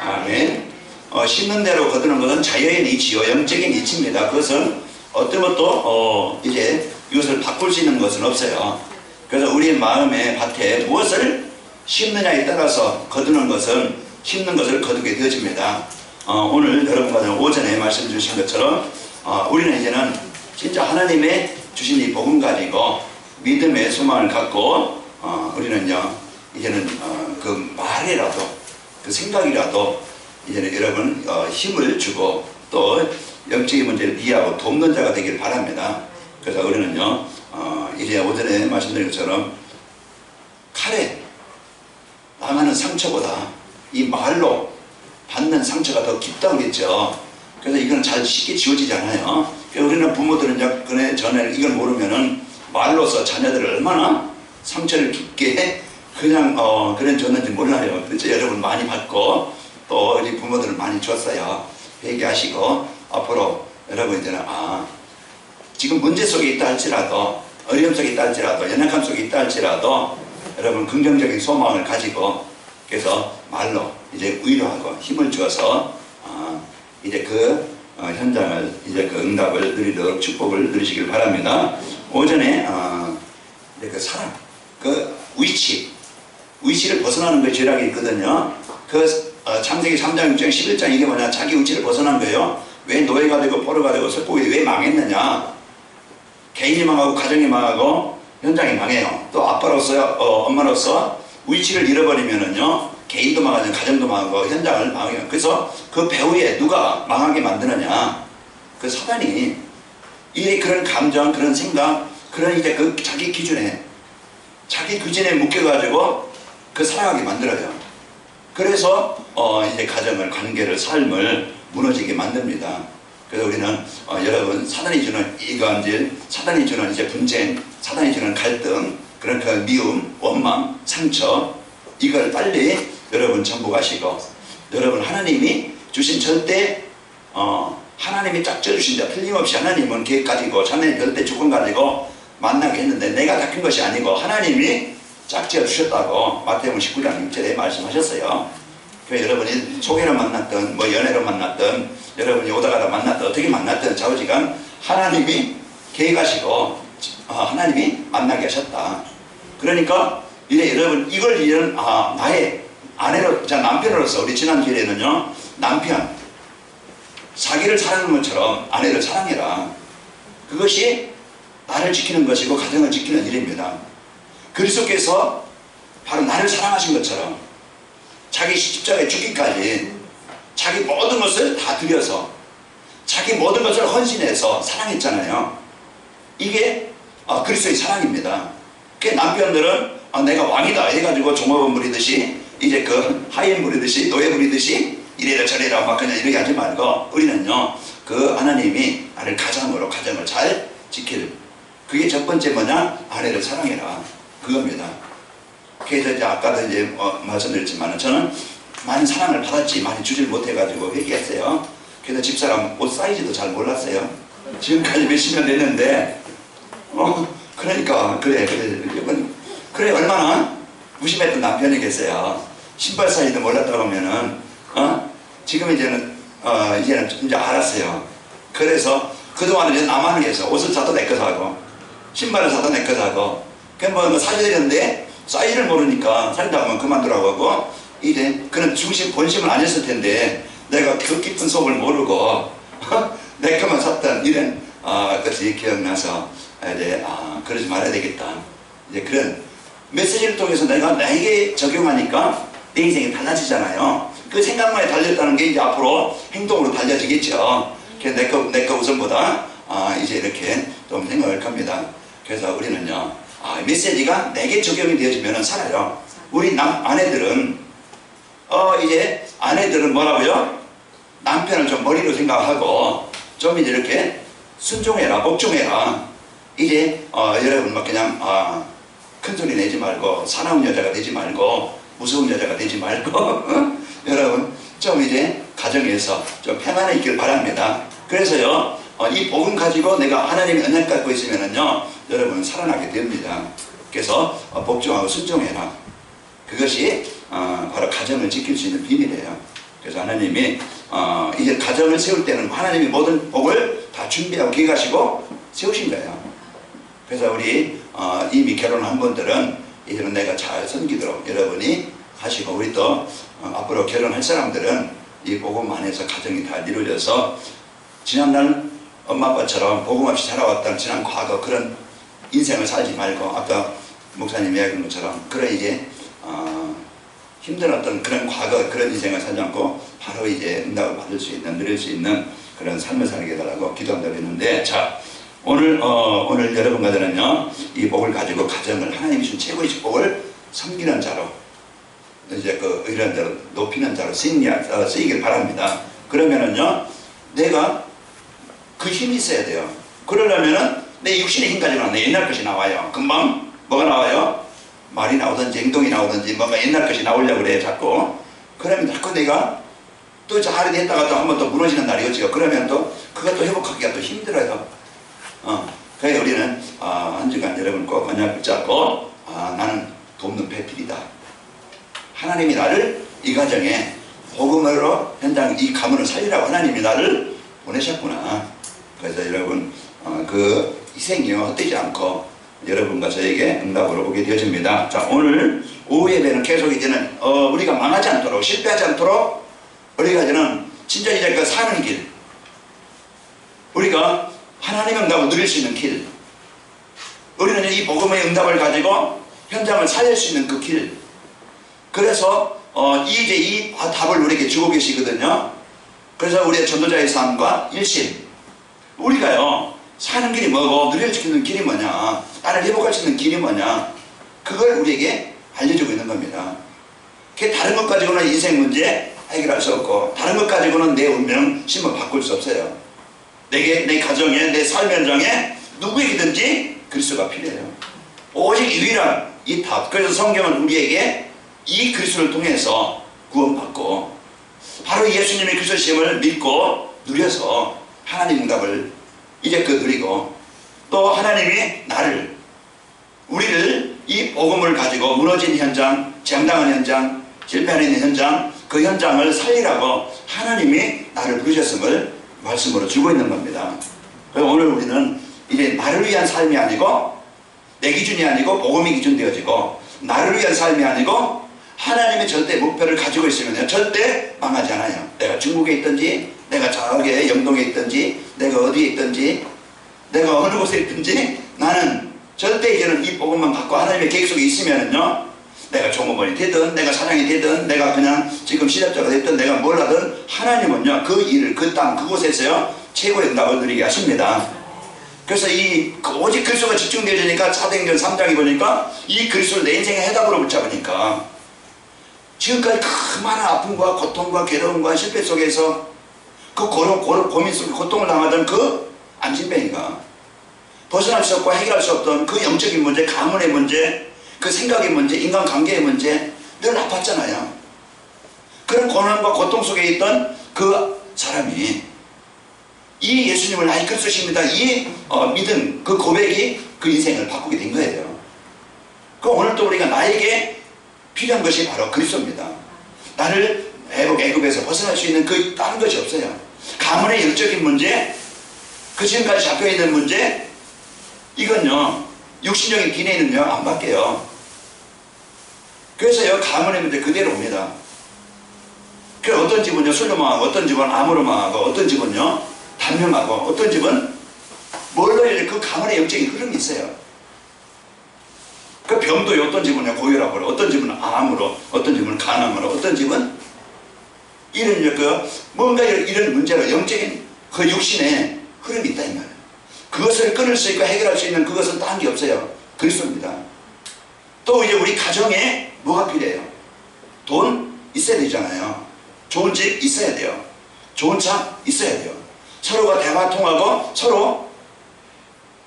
아멘. 심는 대로 거두는 것은 자연의 이치요, 영적인 이치입니다. 그것은 어떤 것도 이제 이것을 바꿀 수 있는 것은 없어요. 그래서 우리의 마음의 밭에 무엇을 심느냐에 따라서 거두는 것은, 심는 것을 거두게 되어집니다. 오늘 여러분과 오전에 말씀 주신 것처럼 우리는 이제는 진짜 하나님의 주신 이 복음 가지고 믿음의 소망을 갖고 우리는요 이제는 그 말이라도 그 생각이라도 이제는 여러분 힘을 주고 또 영적인 문제를 이해하고 돕는 자가 되길 바랍니다. 그래서 우리는요 이제 오전에 말씀드린 것처럼 칼에 남하는 상처보다 이 말로 받는 상처가 더 깊다고 그랬죠. 그래서 이건 잘 쉽게 지워지지 않아요. 그래서 우리는 부모들은 그네 전에 이걸 모르면은 말로서 자녀들을 얼마나 상처를 깊게 그냥 그래 줬는지 몰라요. 그래서 여러분 많이 받고 또 우리 부모들은 많이 줬어요. 회개하시고 앞으로 여러분 이제는 지금 문제 속에 있다 할지라도, 어려움 속에 있다 할지라도, 연약함 속에 있다 할지라도 여러분 긍정적인 소망을 가지고 그래서 말로 이제 위로하고 힘을 주어서 이제 그 현장을 이제 그 응답을 누리도록 축복을 누리시길 바랍니다. 오전에 이제 그 사랑, 그 위치를 벗어나는 게 죄락이 있거든요. 그 창세기 3장, 6장, 11장 이게 뭐냐? 자기 위치를 벗어난 거예요. 왜 노예가 되고 포로가 되고 석국이 왜 망했느냐? 개인이 망하고 가정이 망하고 현장이 망해요. 또 아빠로서 엄마로서 위치를 잃어버리면은요 개인도 망하죠. 가정도 망하고 현장을 망해요. 그래서 그 배후에 누가 망하게 만드느냐? 그 사단이 이 그런 감정, 그런 생각, 그런 이제 그 자기 기준에 묶여가지고 그 살아가게 만들어요. 그래서 이제 가정을, 관계를, 삶을 무너지게 만듭니다. 그래서 우리는 여러분 사단이 주는 이간질, 사단이 주는 이제 분쟁, 사단이 주는 갈등, 그런 그 미움, 원망, 상처 이걸 빨리 여러분 정복하시고 여러분 하나님이 주신 절대 하나님이 짝져 주신 자 틀림없이 하나님은 계획 가지고 자네 절대 조건 가지고 만나게 했는데 내가 닦은 것이 아니고 하나님이 짝지어 주셨다고 마태복음 19장 6절에 말씀하셨어요. 그래서 여러분이 소개로 만났던 뭐 연애로 만났던 여러분이 오다가다 만났던 어떻게 만났던 좌우지간 하나님이 계획하시고 하나님이 만나게 하셨다. 그러니까 이래 여러분 이걸 이런 나의 아내로 남편으로서 우리 지난 주일에는요 남편 자기를 사랑하는 것처럼 아내를 사랑해라. 그것이 나를 지키는 것이고 가정을 지키는 일입니다. 그리스도께서 바로 나를 사랑하신 것처럼 자기 십자가에 죽기까지 자기 모든 것을 다 드려서 자기 모든 것을 헌신해서 사랑했잖아요. 이게 그리스도의 사랑입니다. 그 남편들은 내가 왕이다 해가지고 종업원 부리듯이 이제 그 하인 부리듯이 노예 부리듯이 이래라 저래라 막 그냥 이렇게 하지 말고 우리는요 그 하나님이 나를 가정으로 가정을 잘 지킬 그게 첫 번째 뭐냐? 아내를 사랑해라 그겁니다. 그래서 이제 아까도 이제 말씀드렸지만 저는 많은 사랑을 받았지 많이 주질 못해가지고 회개했어요. 그래서 집사람 옷 사이즈도 잘 몰랐어요. 지금까지 몇십 년 됐는데 그러니까 그래 얼마나 무심했던 남편이 계세요. 신발 사이즈도 몰랐다고 하면은 지금 이제는 이제 알았어요. 그래서 그동안은 이제 나만 위해서 옷을 사도 내 거 사고 신발을 사도 내 거 사고 뭐 사주되는데 사이즈를 모르니까 사준다고 하면 그만두라고 하고 이제 그런 본심은 아니었을 텐데 내가 그 깊은 속을 모르고 내 것만 샀던 이런 것이 기억나서 이제 그러지 말아야 되겠다. 이제 그런 메시지를 통해서 내가 나에게 적용하니까 내 인생이 달라지잖아요. 그 생각만에 달렸다는 게 이제 앞으로 행동으로 달려지겠죠. 그래서 내 거 우선보다 이제 이렇게 좀 생각을 합니다. 그래서 우리는요 메시지가 내게 적용이 되어지면 살아요. 우리 아내들은 이제 아내들은 뭐라고요? 남편을 좀 머리로 생각하고 좀 이제 이렇게 순종해라 복종해라. 이제 여러분 막 그냥 큰 소리 내지 말고 사나운 여자가 되지 말고 무서운 여자가 되지 말고 여러분 좀 이제 가정에서 좀 평안해 있길 바랍니다. 그래서요 이 복음 가지고 내가 하나님의 언약 갖고 있으면은요 여러분 살아나게 됩니다. 그래서 복종하고 순종해라. 그것이 바로 가정을 지킬 수 있는 비밀이에요. 그래서 그래서 하나님이 이제 가정을 세울 때는 하나님이 모든 복을 다 준비하고 계획하시고 세우신 거예요. 그래서 우리 이미 결혼한 분들은 이제는 내가 잘 섬기도록 여러분이 하시고, 우리 또 앞으로 결혼할 사람들은 이 복음 안에서 가정이 다 이루어져서 지난날 엄마 아빠처럼 복음 없이 살아왔던 지난 과거 그런 인생을 살지 말고, 아까 목사님이 이야기한 것처럼 그런 이제 힘들었던 그런 과거 그런 인생을 살지 않고 바로 이제 응답을 받을 수 있는, 누릴 수 있는 그런 삶을 살게 해달라고 기도한다고 했는데, 자, 오늘 여러분과 저는요 이 복을 가지고 가정을 하나님이 주신 최고의 축복을 섬기는 자로, 이제 이런 대로 높이는 자로 쓰이길 바랍니다. 그러면은요 내가 그 힘이 있어야 돼요. 그러려면은 내 육신의 힘 가지고는 내 옛날 것이 나와요. 금방 뭐가 나와요? 말이 나오든지 행동이 나오든지 뭔가 옛날 것이 나오려고 그래요 자꾸. 그러면 자꾸 내가 또 잘이 됐다가 또 한 번 또 무너지는 날이 오죠. 그러면 또 그것도 회복하기가 또 힘들어요. 그래서 우리는 한 주간 여러분 꼭 언약 붙잡고 나는 돕는 배필이다. 하나님이 나를 이 가정에 복음으로 현장 이 가문을 살리라고 하나님이 나를 보내셨구나. 그래서 여러분 그 희생이요 헛되지 않고 여러분과 저에게 응답으로 오게 되어집니다. 자, 오늘 오후 예배는 계속 이제는 우리가 망하지 않도록, 실패하지 않도록 우리가 이제는 진짜 이제 그 사는 길, 우리가 하나님의 응답을 누릴 수 있는 길, 우리는 이 복음의 응답을 가지고 현장을 살릴 수 있는 그 길. 그래서 이제 이 답을 우리에게 주고 계시거든요. 그래서 우리의 전도자의 삶과 일심, 우리가요 사는 길이 뭐고 누릴 수 있는 길이 뭐냐, 나를 회복할 수 있는 길이 뭐냐, 그걸 우리에게 알려주고 있는 겁니다. 그게 다른 것 가지고는 인생 문제 해결할 수 없고, 다른 것 가지고는 내 운명 심을 바꿀 수 없어요. 내 가정에, 내 삶 현장에 누구에게든지 그리스도가 필요해요. 오직 유일한 이 답. 그래서 성경은 우리에게 이 그리스도를 통해서 구원받고 바로 예수님의 그리스도심을 믿고 누려서 하나님 응답을 이제 누리고, 또 하나님이 우리를 이 복음을 가지고 무너진 현장, 재앙당한 현장, 실패하는 현장, 그 현장을 살리라고 하나님이 나를 부르셨음을 말씀으로 주고 있는 겁니다. 그래서 오늘 우리는 이제 나를 위한 삶이 아니고 내 기준이 아니고 복음이 기준 되어지고, 나를 위한 삶이 아니고 하나님의 절대 목표를 가지고 있으면 절대 망하지 않아요. 내가 중국에 있든지, 내가 저기 영동에 있든지, 내가 어디에 있든지, 내가 어느 곳에 있든지 나는 절대 이제는 이 복음만 갖고 하나님의 계획 속에 있으면은요, 내가 종업원이 되든 내가 사장이 되든 내가 그냥 지금 실업자가 됐든 내가 뭘 하든 하나님은요 그 일을 그 땅 그곳에서요 최고의 응답을 누리게 하십니다. 그래서 오직 그리스도가 집중되어지니까 사도행전 3장에 보니까 이 그리스도를 내 인생의 해답으로 붙잡으니까 지금까지 그 많은 아픔과 고통과 괴로움과 실패 속에서 그 고민 속에 고통을 당하던 그 안진뱅이가 벗어날 수 없고 해결할 수 없던 그 영적인 문제, 가문의 문제, 그 생각의 문제, 인간관계의 문제, 늘 아팠잖아요. 그런 고난과 고통 속에 있던 그 사람이 이 예수님을 나의 그리스도십니다, 이 믿음, 그 고백이 그 인생을 바꾸게 된 거예요. 그 오늘 또 우리가 나에게 필요한 것이 바로 그리스도입니다. 나를 애굽에서 벗어날 수 있는 그 다른 것이 없어요. 가문의 영적인 문제, 그 지금까지 잡혀있는 문제, 이건요 육신적인 기내는요 안 바뀌어요. 그래서요 가문의 문제 그대로 옵니다. 그 어떤 집은요 술로 망하고, 어떤 집은 암으로 망하고, 어떤 집은요 단명하고, 어떤 집은 뭘로 해야 그 가문의 영적인 흐름이 있어요. 그 병도요 어떤 집은요 고혈압으로, 어떤 집은 암으로, 어떤 집은 간암으로, 어떤 집은 이런 뭔가 이런 문제로 영적인 그 육신에 흐름이 있다 이 말이에요. 그것을 끊을 수 있고 해결할 수 있는 그것은 딴 게 없어요. 그리스도입니다. 또 이제 우리 가정에 뭐가 필요해요? 돈 있어야 되잖아요. 좋은 집 있어야 돼요. 좋은 차 있어야 돼요. 서로가 대화 통하고 서로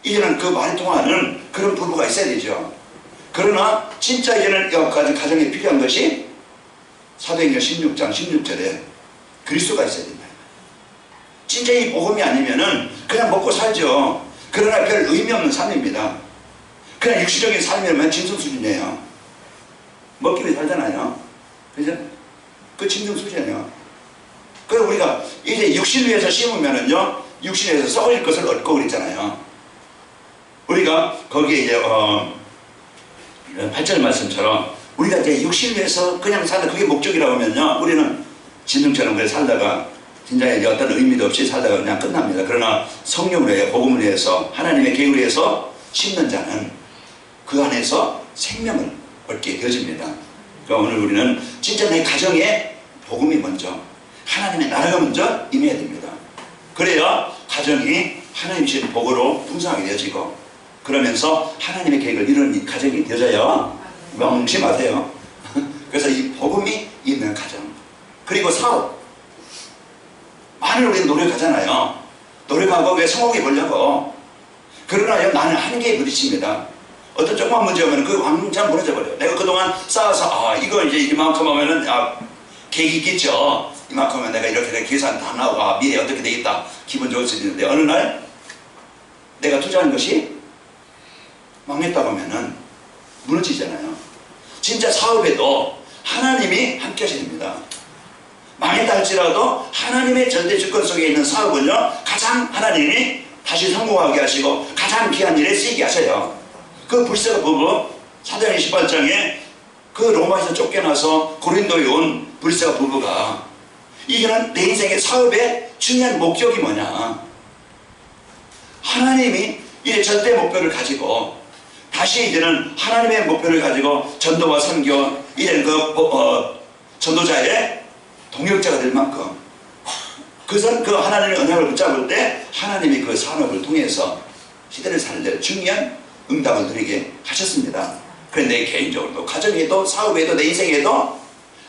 이제는 그 말이 통하는 그런 부부가 있어야 되죠. 그러나 진짜 이제는 여기까지 가정에 필요한 것이 사도행전 16장 16절에 그리스도가 있어야 된다. 진짜 이 복음이 아니면은 그냥 먹고 살죠. 그러나 별 의미 없는 삶입니다. 그냥 육신적인 삶이면 짐승 수준이에요. 먹기 위해 살잖아요. 그죠? 그 짐승 수준이에요. 우리가 이제 육신 위에서 심으면은요, 육신 위에서 썩을 것을 얻고 그랬잖아요. 우리가 거기에 이제 8절 말씀처럼 우리가 이제 육신 위에서 그냥 살다 그게 목적이라고 하면요, 우리는 진등처럼 그래 살다가 진짜 어떤 의미도 없이 살다가 그냥 끝납니다. 그러나 성령으로 해 복음을 위해서 하나님의 계획을 위해서 심는 자는 그 안에서 생명을 얻게 되어집니다. 그러니까 오늘 우리는 진짜 내 가정에 복음이 먼저, 하나님의 나라가 먼저 임해야 됩니다. 그래야 가정이 하나님 주신 복으로 풍성하게 되어지고, 그러면서 하나님의 계획을 이루는 가정이 되어져요. 명심하세요. 그래서 이 복음이 있는 가정, 그리고 사업, 많은 우리는 노력하잖아요. 노력하고 왜 성공해 보려고. 그러나 나는 한계에 부딪힙니다. 어떤 조그만 문제 오면 그 왕창 무너져 버려요. 내가 그동안 쌓아서 이거 이제 이만큼 하면은 계획이 있겠죠. 이만큼 하면 내가 이렇게 계산 다 나오고 미래 어떻게 되겠다 기분 좋을 수 있는데, 어느 날 내가 투자한 것이 망했다고 하면은 무너지잖아요. 진짜 사업에도 하나님이 함께 하셔야 됩니다. 망했다 할지라도 하나님의 절대 주권 속에 있는 사업은요, 가장 하나님이 다시 성공하게 하시고 가장 귀한 일에 쓰이게 하셔요. 그 불세가 부부 사도행전 18장에 그 로마에서 쫓겨나서 고린도에 온 불세가 부부가, 이제는 내 인생의 사업의 중요한 목적이 뭐냐, 하나님이 이제 절대 목표를 가지고 다시 이제는 하나님의 목표를 가지고 전도와 선교, 이제는 전도자의 동역자가 될 만큼 그 하나님의 언약을 붙잡을 때 하나님이 그 산업을 통해서 시대를 살릴 중요한 응답을 누리게 하셨습니다. 그런데 개인적으로도 가정에도 사업에도 내 인생에도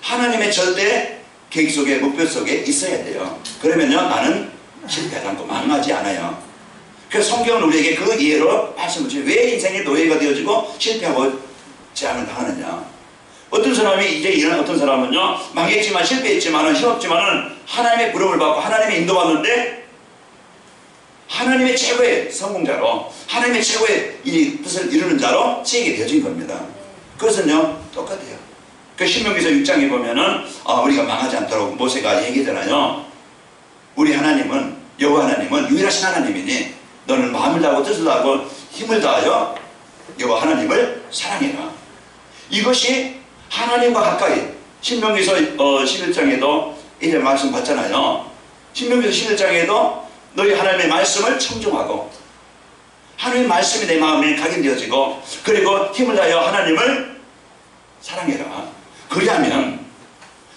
하나님의 절대 계획 속에 목표 속에 있어야 돼요. 그러면요, 나는 실패하지 않고 망하지 않아요. 그래서 성경은 우리에게 그 이해로 말씀을 주죠. 왜 인생의 노예가 되어지고 실패하고 재앙을 당하느냐. 어떤 사람이 이제 이런 어떤 사람은요, 망했지만 실패했지만은 힘없지만은 하나님의 부름을 받고 하나님의 인도받는데 하나님의 최고의 성공자로, 하나님의 최고의 이 뜻을 이루는 자로 쓰이게 되어진 겁니다. 그것은요 똑같아요. 그 신명기서 6장에 보면은 우리가 망하지 않도록 모세가 얘기하잖아요. 우리 하나님은, 여호와 하나님은 유일하신 하나님이니 너는 마음을 다하고 뜻을 다하고 힘을 다하여 여호와 하나님을 사랑해라. 이것이 하나님과 가까이, 신명기서 11장에도 이제 말씀 봤잖아요. 신명기서 11장에도 너희 하나님의 말씀을 청종하고 하나님의 말씀이 내 마음에 각인되어지고, 그리고 힘을 다하여 하나님을 사랑해라. 그리하면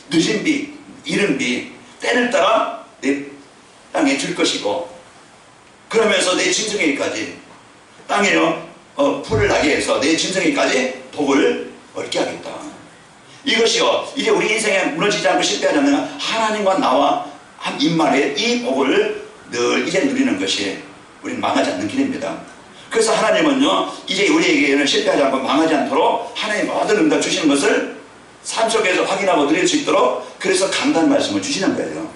늦은 비, 이른 비, 때를 따라 내 땅에 줄 것이고, 그러면서 내 짐승에게까지 땅에요 풀을 나게 해서 내 짐승에게까지 복을 얻게 하겠다. 이것이요, 이제 우리 인생에 무너지지 않고 실패하지 않는 하나님과 나와 한 입만의 이 복을 늘 이제 누리는 것이 우리는 망하지 않는 길입니다. 그래서 하나님은요, 이제 우리에게는 실패하지 않고 망하지 않도록 하나님 모든 응답 주시는 것을 삶 속에서 확인하고 누릴 수 있도록, 그래서 강단 말씀을 주시는 거예요.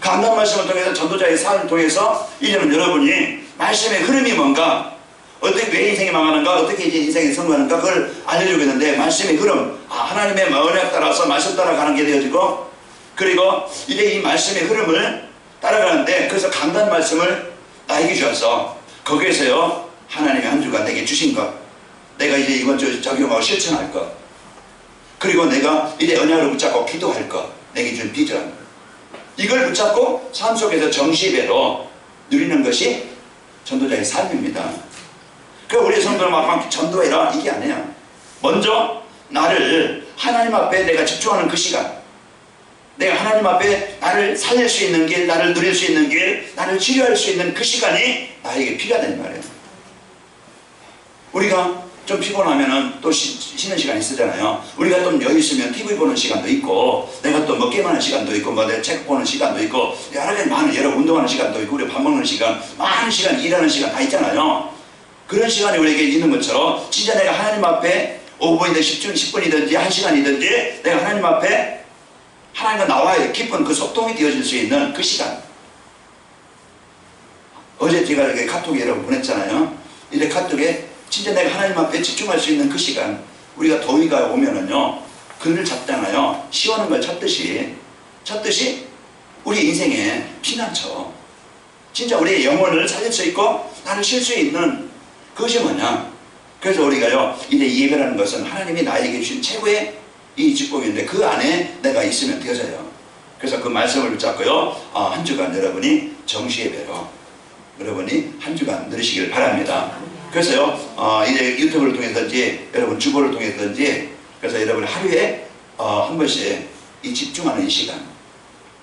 강단 말씀을 통해서 전도자의 삶을 통해서 이제는 여러분이 말씀의 흐름이 뭔가, 어떻게 왜 인생이 망하는가, 어떻게 이제 인생이 성공하는가, 그걸 알려주겠는데, 말씀의 흐름, 하나님의 언약 따라서 말씀 따라가는 게 되어지고, 그리고 이제 이 말씀의 흐름을 따라가는데, 그래서 강단 말씀을 나에게 주셔서 거기에서요 하나님의 한 주간 내게 주신 것, 내가 이제 이번 주 적용하고 실천할 것, 그리고 내가 이제 언약을 붙잡고 기도할 것, 내게 준 비전, 이걸 붙잡고 삶 속에서 정시배로 누리는 것이 전도자의 삶입니다. 그러니까 우리 성도는 막 전도해라 이게 아니야. 먼저 나를 하나님 앞에 내가 집중하는 그 시간, 내가 하나님 앞에 나를 살릴 수 있는 길, 나를 누릴 수 있는 길, 나를 치료할 수 있는 그 시간이 나에게 필요하다는 말이에요. 우리가 좀 피곤하면은 또 쉬는 시간이 있잖아요. 우리가 좀 여유 있으면 TV 보는 시간도 있고, 내가 또 먹기만 하는 시간도 있고, 뭐 내 책 보는 시간도 있고, 여러 가지 많은, 여러 운동하는 시간도 있고, 우리 밥 먹는 시간, 많은 시간, 일하는 시간 다 있잖아요. 그런 시간이 우리에게 있는 것처럼 진짜 내가 하나님 앞에 5분이든 10분이든지 1시간이든지 내가 하나님 앞에 하나님과 나와의 깊은 그 소통이 되어질 수 있는 그 시간. 어제 제가 이렇게 카톡에 여러분 보냈잖아요. 이제 카톡에 진짜 내가 하나님 앞에 집중할 수 있는 그 시간, 우리가 더위가 오면은요 글을 잡잖아요. 시원한 걸 찾듯이 우리 인생의 피난처, 진짜 우리의 영혼을 살릴 수 있고 나를 쉴 수 있는 그것이 뭐냐. 그래서 우리가요, 이제 예배라는 것은 하나님이 나에게 주신 최고의 이 축복인데 그 안에 내가 있으면 되어져요. 그래서 그 말씀을 붙잡고요, 한 주간 여러분이 정시예배로 여러분이 한 주간 누리시길 바랍니다. 그래서요, 이제 유튜브를 통해서든지 여러분 주보를 통해서든지, 그래서 여러분 하루에 한 번씩 이 집중하는 이 시간.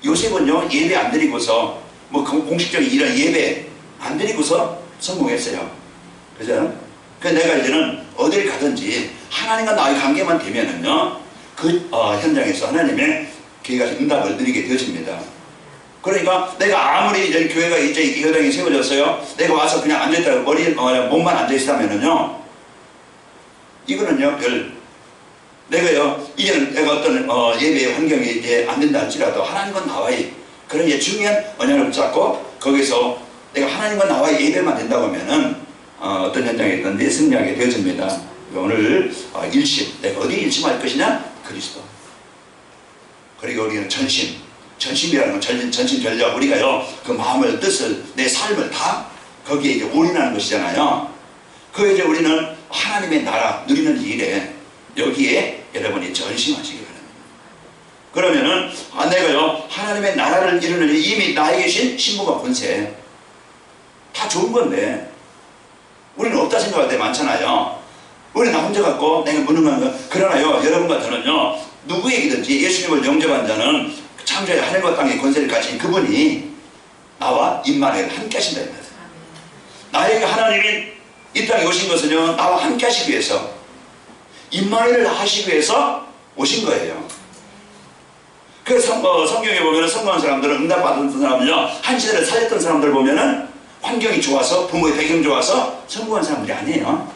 요셉은요, 예배 안 드리고서 뭐 공식적인 이런 예배 안 드리고서 성공했어요. 그죠? 그래서 내가 이제는 어딜 가든지 하나님과 나의 관계만 되면은요, 그 현장에서 하나님의 기회가 응답을 드리게 되어집니다. 그러니까 내가 아무리 이제 교회가 이제 이 현장에 세워졌어요, 내가 와서 그냥 앉아있다가 몸만 앉아있다면은요, 이거는요, 내가요, 이제는 내가 어떤 예배의 환경이 이제 안 된다 할지라도 하나님과 나와의 그런 이제 중요한 언약을 붙잡고 거기서 내가 하나님과 나와의 예배만 된다고 하면은 어떤 현장에 있든지 승리하게 되어집니다. 오늘 일심, 내가 어디 일심할 것이냐? 그리스도. 그리고 우리는 전심이라는 건 전심전력, 우리가요 그 마음을, 뜻을, 내 삶을 다 거기에 이제 올인하는 것이잖아요. 그 이제 우리는 하나님의 나라 누리는 일에 여기에 여러분이 전심하시기 바랍니다. 그러면은 내가요 하나님의 나라를 이루는 이미 나에게 계신 신분과 권세 다 좋은 건데 우리는 없다 생각할 때 많잖아요. 우리 나 혼자 갖고 내가 무능한 거. 그러나요, 여러분과 저는요, 누구에게든지 예수님을 영접한 자는 창조의 하늘과 땅의 권세를 가진 그분이 나와 임마누엘 함께 하신다. 나에게 하나님이 이 땅에 오신 것은요, 나와 함께 하시기 위해서, 임마누엘을 하시기 위해서 오신 거예요. 그래서 성경에 보면 성공한 사람들은, 응답받은 사람은요, 한 시대를 살렸던 사람들 보면은 환경이 좋아서, 부모의 배경 좋아서 성공한 사람들이 아니에요.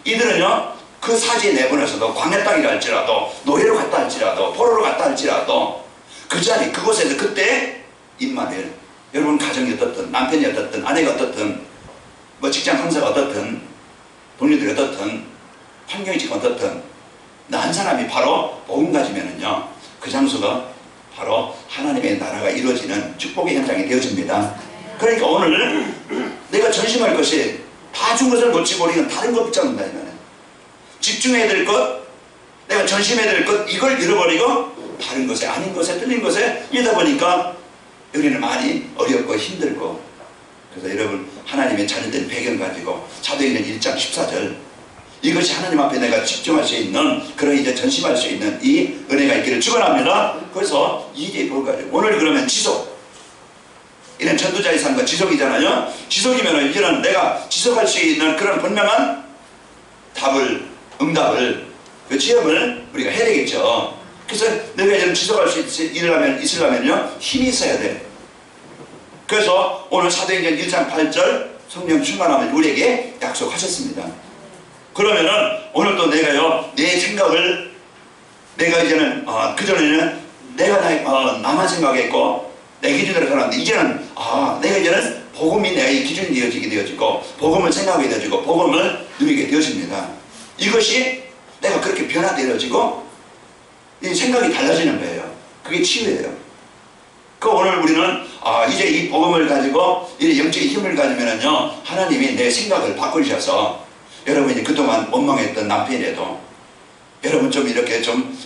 이들은요, 그 사지에 내보내서도 광야 땅이라 할지라도, 노예로 갔다 할지라도, 포로로 갔다 할지라도, 그 자리, 그곳에서 그때 임마누엘, 여러분 가정이 어떻든, 남편이 어떻든, 아내가 어떻든, 뭐 직장 상사가 어떻든, 동료들이 어떻든, 환경이 지금 어떻든, 나 한 사람이 바로 복음 가지면은요, 그 장소가 바로 하나님의 나라가 이루어지는 축복의 현장이 되어집니다. 그러니까 오늘 내가 전심할 것이 다 준 것을 놓치고 우리는 다른 것 붙잡는다. 집중해야 될 것, 내가 전심해야 될 것, 이걸 잃어버리고 다른 것에, 아닌 것에, 틀린 것에 이러다 보니까 우리는 많이 어렵고 힘들고. 그래서 여러분 하나님의 자녀된 배경 가지고 사도행전 1장 14절, 이것이 하나님 앞에 내가 집중할 수 있는, 그런 이제 전심할 수 있는 이 은혜가 있기를 축원합니다. 그래서 이게 뭘까요? 오늘 그러면 지속, 이런 전도자의 삶과 지속이잖아요. 지속이면 이제는 내가 지속할 수 있는 그런 분명한 답을, 응답을, 그 지혜를 우리가 해야 되겠죠. 그래서 내가 이제는 지속할 수 있으려면요, 힘이 있어야 돼. 그래서 오늘 사도행전 1장 8절 성령 충만함을 우리에게 약속하셨습니다. 그러면은 오늘도 내가요, 내 생각을, 내가 이제는 그전에는 내가 나만 생각했고 내 기준으로 살았는데, 이제는 내가 이제는 복음이 내 기준이 되어지고 복음을 생각하게 되어지고 복음을 누리게 되어집니다. 이것이 내가 그렇게 변화되어지고 이 생각이 달라지는 거예요. 그게 치유예요. 그 오늘 우리는 이제 이 복음을 가지고 이 영적인 힘을 가지면은요, 하나님이 내 생각을 바꾸셔서 여러분이 그동안 원망했던 남편이라도, 여러분 좀 이렇게 좀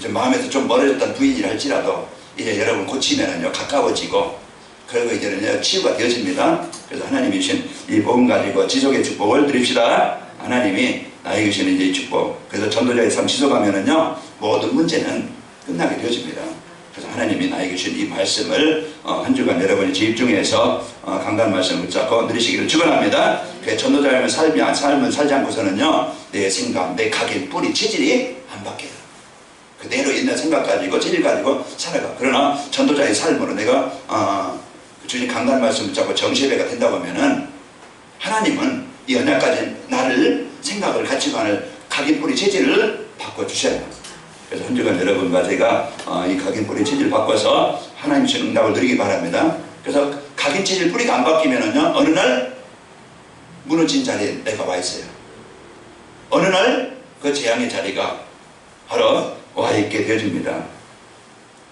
마음에서 좀 멀어졌던 부인이라 할지라도 이제 여러분 고치면은요, 가까워지고, 그리고 이제는 치유가 되어집니다. 그래서 하나님이 주신 이 복음 가지고 지속의 축복을 드립시다. 하나님이 나에게 주신 이제 이 축복, 그래서 전도자의 삶 지속하면은요, 모든 문제는 끝나게 되어집니다. 그래서 하나님이 나에게 주신 이 말씀을 한 주간 여러분이 집중해서 강단 말씀을 붙잡고 누리시기를 축원합니다. 그 전도자의 삶을 살지 않고서는요, 내 생각, 내 각인, 뿌리, 체질이 안 바뀌어요. 그대로 있는 생각 가지고 체질 가지고 살아가. 그러나 전도자의 삶으로 내가 주님 강단 말씀을 붙잡고 정시예배가 된다고 하면은 하나님은 이 언약까지 나를, 생각을, 가치관을, 각인, 뿌리, 체질을 바꿔주셔요. 그래서 한 주간 여러분과 제가 이 각인, 뿌리, 체질을 바꿔서 하나님 주신 응답을 누리기 바랍니다. 그래서 각인, 체질, 뿌리가 안 바뀌면은요, 어느 날 무너진 자리에 내가 와 있어요. 어느 날 그 재앙의 자리가 바로 와 있게 되어집니다.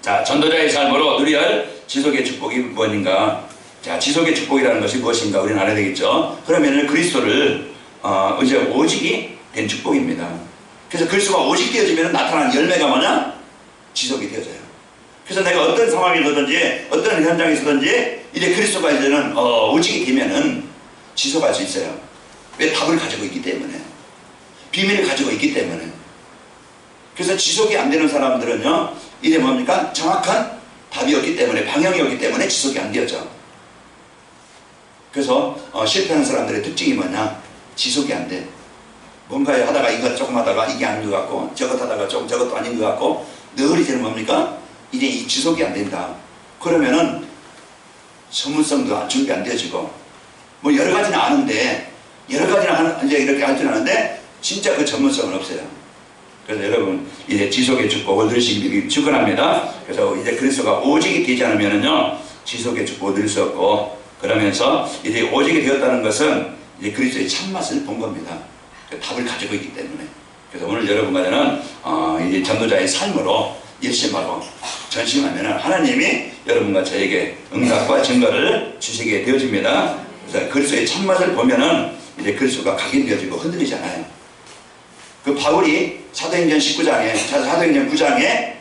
자, 전도자의 삶으로 누려야 할 지속의 축복이 무엇인가? 자, 지속의 축복이라는 것이 무엇인가 우리는 알아야 되겠죠. 그러면 그리스도를 이제 오직이 된 축복입니다. 그래서 그리스도가 오직 되어지면 나타나는 열매가 뭐냐? 지속이 되어져요. 그래서 내가 어떤 상황이 서든지 어떤 현장에 서든지 이제 그리스도가 이제는 오직이 되면은 지속할 수 있어요. 왜? 답을 가지고 있기 때문에, 비밀을 가지고 있기 때문에. 그래서 지속이 안 되는 사람들은요, 이제 뭡니까? 정확한 답이 없기 때문에, 방향이 없기 때문에 지속이 안 되어져. 그래서 실패하는 사람들의 특징이 뭐냐? 지속이 안 돼. 뭔가 하다가 이것 조금 하다가 이게 아닌 것 같고, 저것 하다가 조금 저것도 아닌 것 같고, 늘 이제는 뭡니까? 이제 이 지속이 안 된다. 그러면은 전문성도 준비 안 되어지고, 뭐 여러 가지는 아는데, 여러 가지는 이제 이렇게 할 줄 아는데, 진짜 그 전문성은 없어요. 그래서 여러분, 이제 지속의 축복을 누리시기 축원합니다. 그래서 이제 그리스도가 오직이 되지 않으면은요, 지속의 축복을 누릴 수 없고, 그러면서 이제 오직이 되었다는 것은 이제 그리스도의 참맛을 본 겁니다. 그 답을 가지고 있기 때문에. 그래서 오늘 여러분과는 이제 전도자의 삶으로 열심하고 전심하면 하나님이 여러분과 저에게 응답과 증거를 주시게 되어집니다. 그래서 그리스도의 참맛을 보면은 이제 그리스도가 각인되어지고 흔들리잖아요. 그 바울이 사도행전 19장에, 사도행전 9장에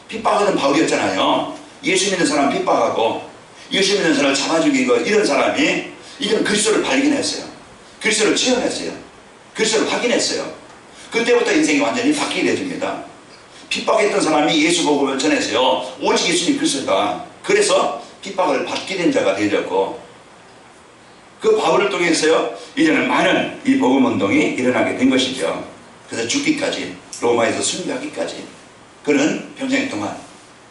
핍박하던 바울이었잖아요. 예수 믿는 사람 핍박하고 예수 믿는 사람을 잡아 죽이고 이런 사람이 이제는 그리스도를 발견했어요. 그리스도를 체험했어요. 그리스도를 확인했어요. 그때부터 인생이 완전히 바뀌게 되어집니다. 핍박했던 사람이 예수 복음을 전했어요. 오직 예수님 그리스도다. 그래서 핍박을 받게 된 자가 되어졌고, 그 바울을 통해서요, 이제는 많은 이 복음 운동이 일어나게 된 것이죠. 그래서 죽기까지, 로마에서 순교하기까지 그는 평생 동안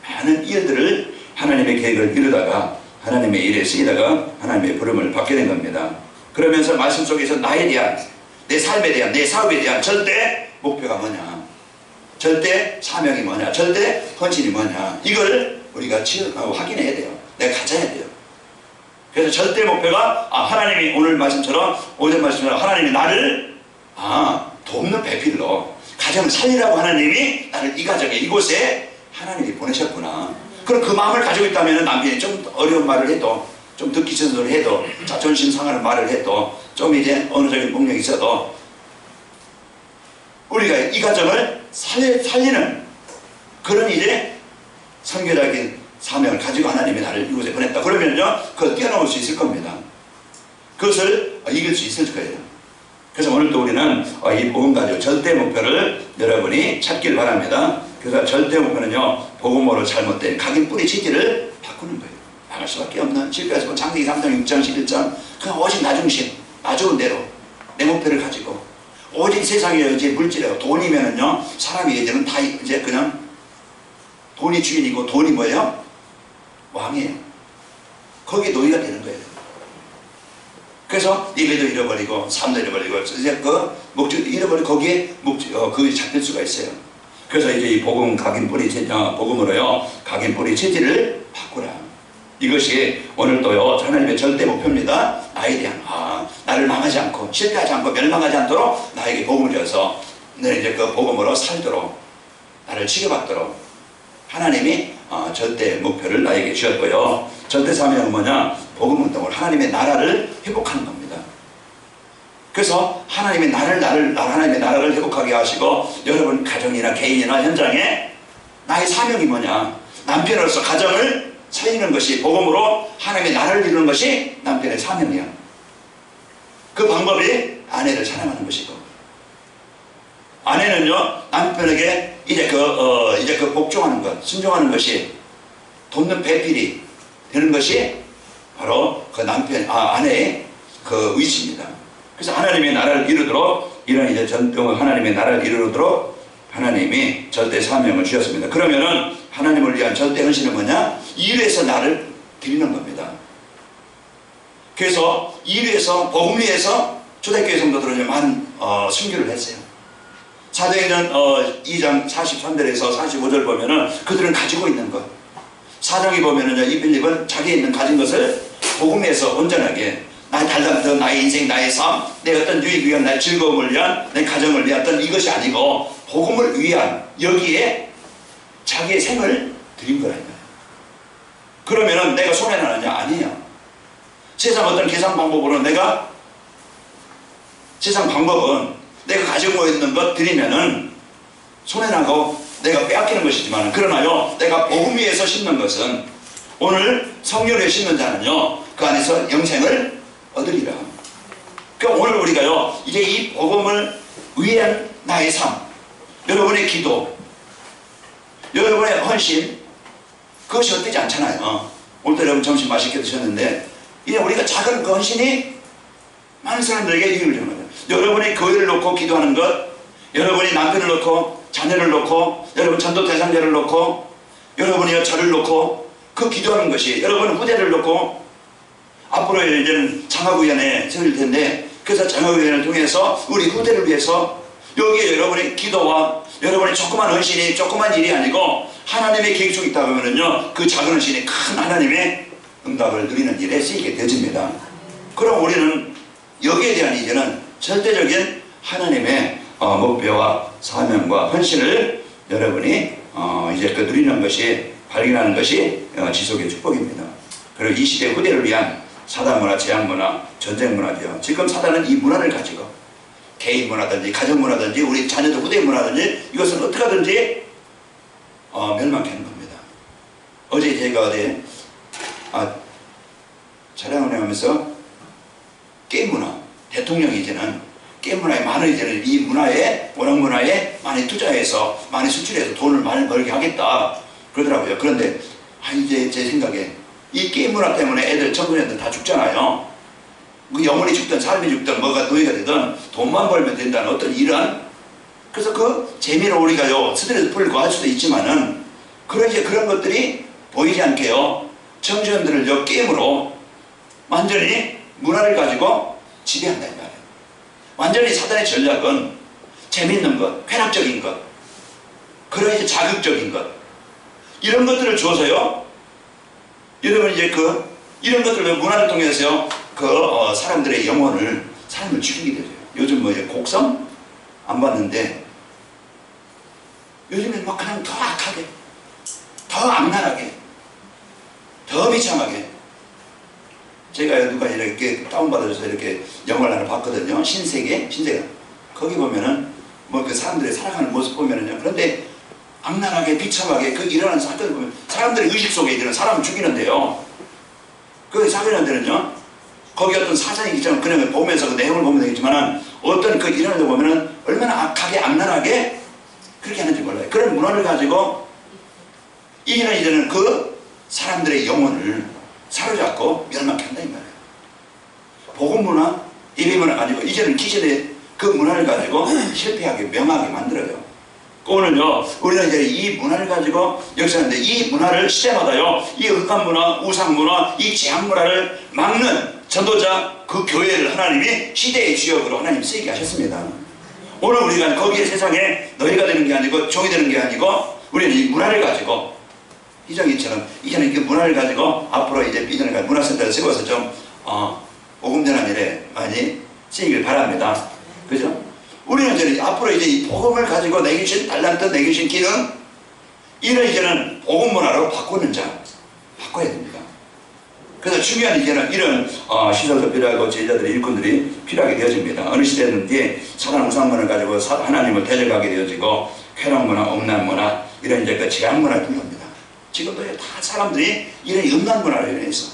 많은 일들을 하나님의 계획을 이루다가 하나님의 일에 쓰이다가 하나님의 부름을 받게 된 겁니다. 그러면서 말씀 속에서 나에 대한, 내 삶에 대한, 내 사업에 대한 절대 목표가 뭐냐, 절대 사명이 뭐냐, 절대 헌신이 뭐냐, 이걸 우리가 확인해야 돼요. 내가 가져야 돼요. 그래서 절대 목표가 하나님이 오늘 말씀처럼, 오전 말씀처럼 하나님이 나를 돕는 배필로 가정을 살리라고 하나님이 나를 이 가정에, 이곳에 하나님이 보내셨구나. 그럼 그 마음을 가지고 있다면 남편이 좀 어려운 말을 해도, 좀 듣기 싫은 소리를 해도, 자존심 상하는 말을 해도, 좀 이제 어느 정도 폭력이 있어도 우리가 이 가정을 살리는 그런 이제 선교적인 사명을 가지고 하나님이 나를 이곳에 보냈다. 그러면요, 그걸 뛰어넘을 수 있을 겁니다. 그것을 이길 수 있을 거예요. 그래서 오늘도 우리는 이 복음 가지고 절대 목표를 여러분이 찾길 바랍니다. 그래서 절대 목표는요, 복음으로 잘못된 각인 뿌리 취지를 바꾸는 거예요. 나갈 수밖에 없는, 실패하지만 창세기 3장 6장 11장 그냥 오직 나 중심, 나 좋은 대로 내 목표를 가지고, 오직 세상에 이제 물질이고 돈이면은요, 사람이 이제는 다 이제 그냥 돈이 주인이고 돈이 뭐예요? 왕이에요. 거기에 노예가 되는 거예요. 그래서 예배도 잃어버리고 삶도 잃어버리고 이제 그 목적도 잃어버리고 거기에 그게 잡힐 수가 있어요. 그래서 이제 이 복음 각인 뿌리 복음으로요, 각인 뿌리 체질을 바꾸라. 이것이 오늘도요, 하나님의 절대 목표입니다. 나에 대한 나를 망하지 않고 실패하지 않고 멸망하지 않도록 나에게 복음을 줘서 내 이제 그 복음으로 살도록, 나를 지켜받도록 하나님이 절대 목표를 나에게 주었고요. 절대 사명은 뭐냐? 복음 운동을, 하나님의 나라를 회복하는 겁니다. 그래서 하나님의 하나님의 나라를 회복하게 하시고, 여러분 가정이나 개인이나 현장에 나의 사명이 뭐냐? 남편으로서 가정을 살리는 것이, 복음으로 하나님의 나라를 이루는 것이 남편의 사명이야. 그 방법이 아내를 사랑하는 것이고, 아내는요, 남편에게 이제 그 복종하는 것, 순종하는 것이, 돕는 배필이 되는 것이 바로 그 아내의 그 의지입니다. 그래서 하나님의 나라를 이루도록, 이런 이제 전통을 하나님의 나라를 이루도록 하나님이 절대 사명을 주셨습니다. 그러면은 하나님을 위한 절대 헌신은 뭐냐? 일 위해서 나를 드리는 겁니다. 그래서 일 위해서, 복음 위해서 초대교회 성도들은 많은 순교를 했어요. 사도행전 2장 43절에서 45절 보면은 그들은 가지고 있는 것, 4장에 보면은 이 빌립은 자기에 있는 가진 것을 복음에서 온전하게, 나의 달란트, 나의 인생, 나의 삶, 내 어떤 유익을 위한, 나의 즐거움을 위한, 내 가정을 위한 어떤 이것이 아니고 복음을 위한, 여기에 자기의 생을 드린 거라는 거예요. 그러면은 내가 손해나느냐? 아니에요. 세상 어떤 계산 방법으로 세상 방법은 내가 가지고 있는 것 드리면은 손해나고 내가 빼앗기는 것이지만, 그러나요, 내가 복음 위에서 심는 것은, 오늘 성령에 심는 자는요, 그 안에서 영생을 얻으리라. 그러니까 오늘 우리가요, 이제 이 복음을 위한 나의 삶, 여러분의 기도, 여러분의 헌신, 그것이 헛되지 않잖아요. 오늘도 여러분 점심 맛있게 드셨는데, 이제 우리가 작은 그 헌신이 많은 사람들에게 유익을 주는 거예요. 여러분이 교회를 놓고 기도하는 것, 여러분이 남편을 놓고, 자녀를 놓고, 여러분 전도 대상자를 놓고, 여러분이 저를 놓고, 그 기도하는 것이, 여러분 후대를 놓고, 앞으로 이제는 장학위원회 세울 텐데, 그래서 장학위원회를 통해서 우리 후대를 위해서 여기에 여러분의 기도와 여러분의 조그만 헌신이 조그만 일이 아니고 하나님의 계획 중에 있다 보면은요, 그 작은 헌신이 큰 하나님의 응답을 누리는 일에 쓰이게 되어집니다. 그럼 우리는 여기에 대한 이제는 절대적인 하나님의 목표와 사명과 헌신을 여러분이 이제 그 누리는 것이, 발견하는 것이 지속의 축복입니다. 그리고 이 시대 후대를 위한 사단문화, 제약문화, 전쟁문화죠. 지금 사단은 이 문화를 가지고 개인 문화든지 가정 문화든지 우리 자녀들 후대 문화든지 이것은 어떻게 하든지 멸망케 하는 겁니다. 어제 제가 어디 촬영을 하면서 게임 문화, 대통령이 이제는 게임 문화에 많은, 이제는 이 문화에, 문학 문화에 많이 투자해서 많이 수출해서 돈을 많이 벌게 하겠다 그러더라고요. 그런데 이제 제 생각에 이 게임 문화 때문에 애들, 청소년들 다 죽잖아요. 그 영혼이 죽든 삶이 죽든 뭐가 노예가 되든 돈만 벌면 된다는 어떤 이런, 그래서 그 재미로 우리가요 스트레스 풀고 할 수도 있지만은, 그런 것들이 보이지 않게요 청소년들을 게임으로 완전히 문화를 가지고 지배한다 이 말이에요. 완전히 사단의 전략은 재밌는 것, 쾌락적인 것, 그런 이제 자극적인 것, 이런 것들을 주어서요, 여러분 이제 이런 것들을 문화를 통해서요, 사람들의 영혼을, 삶을 죽이게 되죠. 요즘 뭐 곡성 안 봤는데, 요즘엔 막 그냥 더 악하게, 더 악랄하게, 더 비참하게. 제가 누가 이렇게 다운받아서 이렇게 영화를 하나 봤거든요. 신세계. 거기 보면은 뭐 그 사람들의 살아가는 모습 보면은요. 그런데 악랄하게 비참하게 그 일어나는 사건을 보면 사람들의 의식 속에 이제는 사람을 죽이는데요. 그 사건이라는 데는요, 거기 어떤 사상이 있지만 그냥 보면서 그 내용을 보면 되겠지만은, 어떤 그 일어나는 데 보면은 얼마나 악하게 악랄하게 그렇게 하는지 몰라요. 그런 문화를 가지고 이제는 그 사람들의 영혼을 사로잡고 멸망케 한다 이 말이에요. 복음 문화, 예배 문화 가지고 이제는 기존의 그 문화를 가지고 실패하게, 명하게 만들어요. 오늘요, 우리는 이제 이 문화를 가지고 역사하는데, 이 문화를 시대마다요, 이 흑암 문화, 우상 문화, 이 제약 문화를 막는 전도자, 그 교회를 하나님이 시대의 주역으로 하나님 쓰이게 하셨습니다. 오늘 우리가 거기에 세상에 너희가 되는 게 아니고 종이 되는 게 아니고, 우리는 이 문화를 가지고 희정이처럼 이제는 그 문화를 가지고 앞으로 이제 비전을 문화센터를 세워서 좀 복음 전하는 일에 많이 쓰이길 바랍니다. 그죠? 우리는 이제 앞으로 이제 이 복음을 가지고 내게 주신 달란트, 내게 주신 기능, 이를 이제는 복음 문화로 바꾸는 자, 바꿔야 됩니다. 그래서 중요한 이제는 이런 시설도 필요하고 제자들의 일꾼들이 필요하게 되어집니다. 어느 시대든지 사단 우상문을 가지고 하나님을 대적하게 되어지고, 쾌락 문화, 음란 문화, 이런 이제 그 제약 문화를 필요합니다. 지금도 다 사람들이 이런 음란 문화로 인해서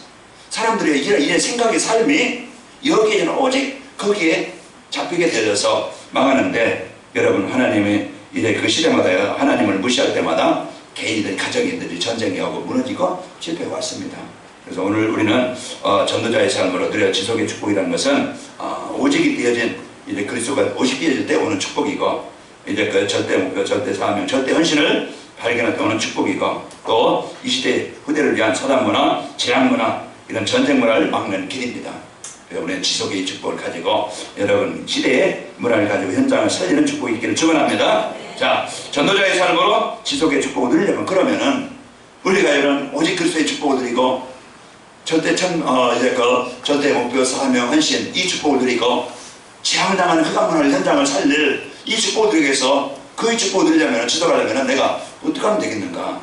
사람들의 이런 생각의 삶이 여기에는 오직 거기에 잡히게 되어서 망하는데, 여러분 하나님이 이제 그 시대마다 하나님을 무시할 때마다 개인이든 가정이든 전쟁이 오고 무너지고 실패해 왔습니다. 그래서 오늘 우리는 전도자의 삶으로 누려 지속의 축복이라는 것은 오직이 되어진 이제 그리스도가 오직 되어질 때 오는 축복이고, 이제 그 절대 목표, 절대 사명, 절대 헌신을 발견할 때 오는 축복이고, 또 이 시대 후대를 위한 사단 문화, 제약 문화, 이런 전쟁 문화를 막는 길입니다. 우리는 지속의 축복을 가지고 여러분 시대의 문화를 가지고 현장을 살리는 축복이 있기를 축원합니다. 자, 전도자의 삶으로 지속의 축복을 누리려면, 그러면은 우리가 이런 오직 그리스도의 축복을 누리고 절대 목표, 사명, 헌신, 이 축복을 누리고 재앙당하는 흑암 문화를 현장을 살릴 이 축복을 누리기 위해서, 그 축복을 누리려면, 지도하려면 내가 어떻게 하면 되겠는가?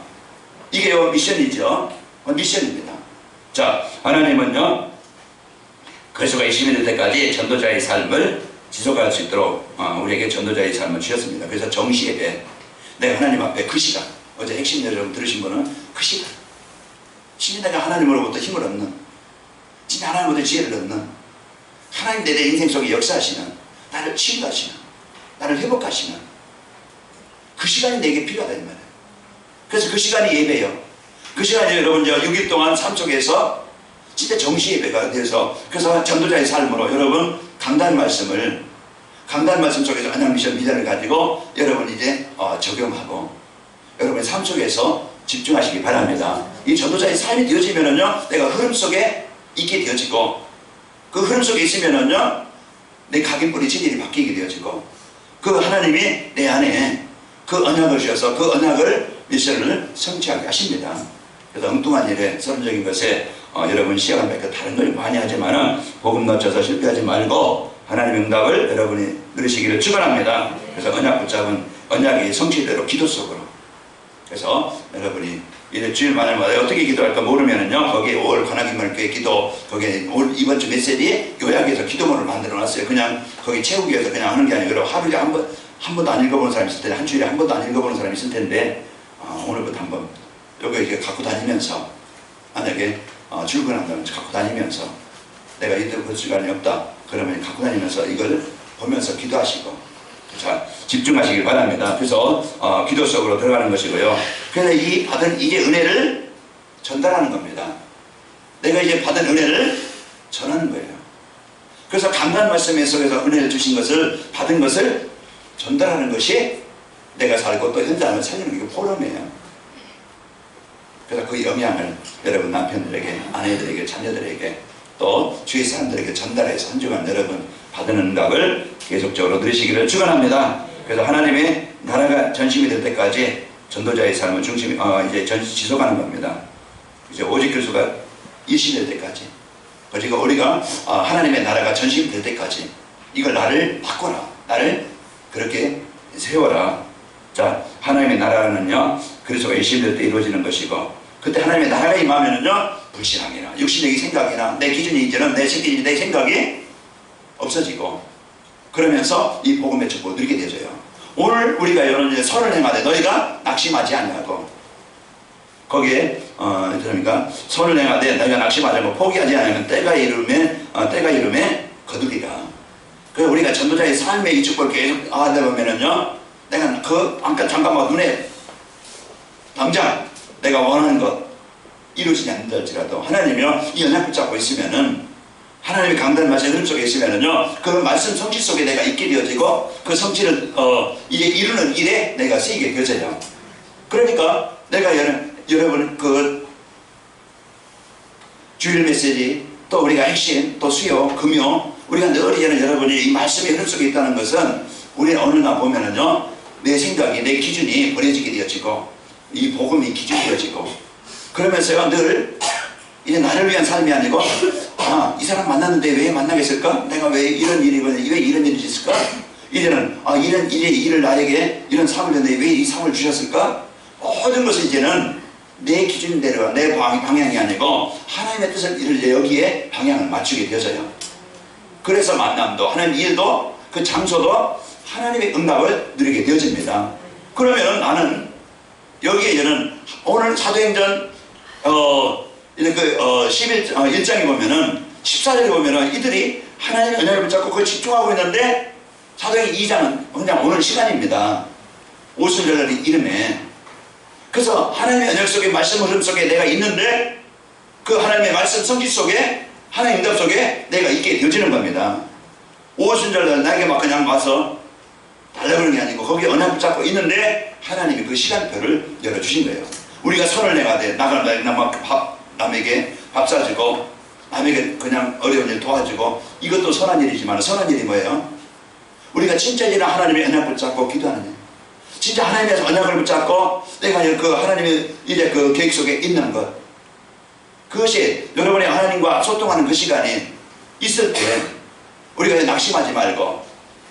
이게 미션이죠. 미션입니다. 자, 하나님은요 그리스도가 20일 될 때까지 전도자의 삶을 지속할 수 있도록 우리에게 전도자의 삶을 주셨습니다. 그래서 정시예배, 내가 하나님 앞에 그 시간, 어제 핵심 여러분 들으신 분은 그 시간, 진짜 내가 하나님으로부터 힘을 얻는, 진짜 하나님으로부터 지혜를 얻는, 하나님 내 인생 속에 역사하시는, 나를 치유하시는, 나를 회복하시는 그 시간이 내게 필요하다 이 말이에요. 그래서 그 시간이 예배예요. 그 시간이 여러분 6일 동안 삶 속에서 진짜 정시 예배가 돼서, 그래서 전도자의 삶으로 여러분 강단 말씀 속에서 언약 미션 비전을 가지고 여러분 이제 적용하고 여러분의 삶 속에서 집중하시기 바랍니다. 이 전도자의 삶이 되어지면은요 내가 흐름 속에 있게 되어지고, 그 흐름 속에 있으면은요 내 각인뿌리 체질이 바뀌게 되어지고, 그 하나님이 내 안에 그 언약을 주셔서 그 언약을 미션을 성취하게 하십니다. 그래서 엉뚱한 일에 서론적인 것에 여러분 시간을 맺고 다른 걸 많이 하지만은 복음 놓쳐서 실패하지 말고 하나님의 응답을 여러분이 누리시기를 축원합니다. 그래서 언약 붙잡은 언약이 성취대로 기도 속으로. 그래서 여러분이 이제 주일 만일마다 어떻게 기도할까 모르면은요 거기에 5월 관악인물 교회 기도, 거기에 이번 주 메시지 요약해서 기도문을 만들어 놨어요. 그냥 거기 채우기 위해서 그냥 하는 게 아니고 하루에 한 번도 안 읽어보는 사람이 있을 텐데, 한 주일에 한 번도 안 읽어보는 사람이 있을 텐데 오늘부터 한번 여기 이렇게 갖고 다니면서, 만약에 출근한다면 갖고 다니면서, 내가 이때 볼 시간이 없다 그러면 갖고 다니면서 이걸 보면서 기도하시고, 자 집중하시길 바랍니다. 그래서 기도 속으로 들어가는 것이고요. 그래서 이 받은 이제 은혜를 전달하는 겁니다. 내가 이제 받은 은혜를 전하는 거예요. 그래서 강단 말씀 속에서 은혜를 주신 것을 받은 것을 전달하는 것이 내가 살고 또 현장을 살리는 게 포럼이에요. 그래서 그 영향을 여러분 남편들에게, 아내들에게, 자녀들에게, 또 주위 사람들에게 전달해서 한 주간 여러분 받은 응답을 계속적으로 누리시기를 축원합니다. 그래서 하나님의 나라가 전심이 될 때까지 전도자의 삶을 중심이 이제 지속하는 겁니다. 이제 오직 그리스도가 일시될 때까지, 그리고 우리가 하나님의 나라가 전심이 될 때까지 이걸 나를 바꿔라, 나를 그렇게 세워라. 자, 하나님의 나라는요 그리스도가 일시될 때 이루어지는 것이고, 그때 하나님의 나라가 임하면은요 불신앙이나 육신적인 생각이나 내 기준이 이제는 내 생각이 없어지고, 그러면서 이 복음의 축복을 누리게 되져요. 오늘 우리가 이런 선을 행하되 너희가 낙심하지 아니하고, 거기에 그러니까 선을 행하되 너희가 낙심하지 않고 포기하지 않으면 때가 이름에 거두리라. 그래서 우리가 전도자의 삶의 이 축복을 계속 하다 보면은요, 내가 잠깐만 눈에 당장 내가 원하는 것 이루어지지 않는다할지라도 하나님이요 이 언약 붙잡고 있으면은, 하나님의 강단 말씀 흐름 속에 있으면은요 그 말씀 성취 속에 내가 있게 되어지고, 그 성취를 이제 이루는 일에 내가 쓰이게 되어져요. 그러니까 내가 여러분 그 주일 메시지, 또 우리가 핵심, 또 수요, 금요, 우리가 늘 이제는 여러분이 이 말씀의 흐름 속에 있다는 것은 우리는 어느 날 보면은요 내 생각이, 내 기준이 버려지게 되어지고, 이 복음이 기준이 되어지고, 그러면서요 늘 이제 나를 위한 삶이 아니고 이 사람 만났는데 왜 만나겠을까? 내가 왜 이런 일이 있을까? 이제는 이런 일을 나에게 이런 삶을 줬는데 왜 이 삶을 주셨을까? 모든 것은 이제는 내 기준대로 내 방향이 아니고 하나님의 뜻을 여기에 방향을 맞추게 되어져요. 그래서 만남도, 하나님 일도, 그 장소도 하나님의 응답을 누리게 되어집니다. 그러면 나는 여기에는 오늘 사도행전 11장에 보면은 14절에 보면은 이들이 하나님의 은혜를 붙잡고 그걸 집중하고 있는데, 사도행전 2장은 그냥 오늘 시간입니다. 오순절날 이름에. 그래서 하나님의 언약 속에, 말씀 흐름 속에 내가 있는데, 그 하나님의 말씀 성취 속에, 하나님의 응답 속에 내가 있게 되어지는 겁니다. 오순절날 나에게 막 그냥 와서 달라그러는 게 아니고 거기에 언약 붙잡고 있는데 하나님이 그 시간표를 열어주신 거예요. 우리가 선을 내가되 남에게 밥 사주고, 남에게 그냥 어려운 일 도와주고, 이것도 선한 일이지만 선한 일이 뭐예요? 우리가 진짜 이런 하나님의 언약 붙잡고 기도하는 일, 진짜 하나님의 언약을 붙잡고 내가 그 하나님의 이제 그 계획 속에 있는 것, 그것이 여러분이 하나님과 소통하는 그 시간이 있을 때 우리가 낙심하지 말고,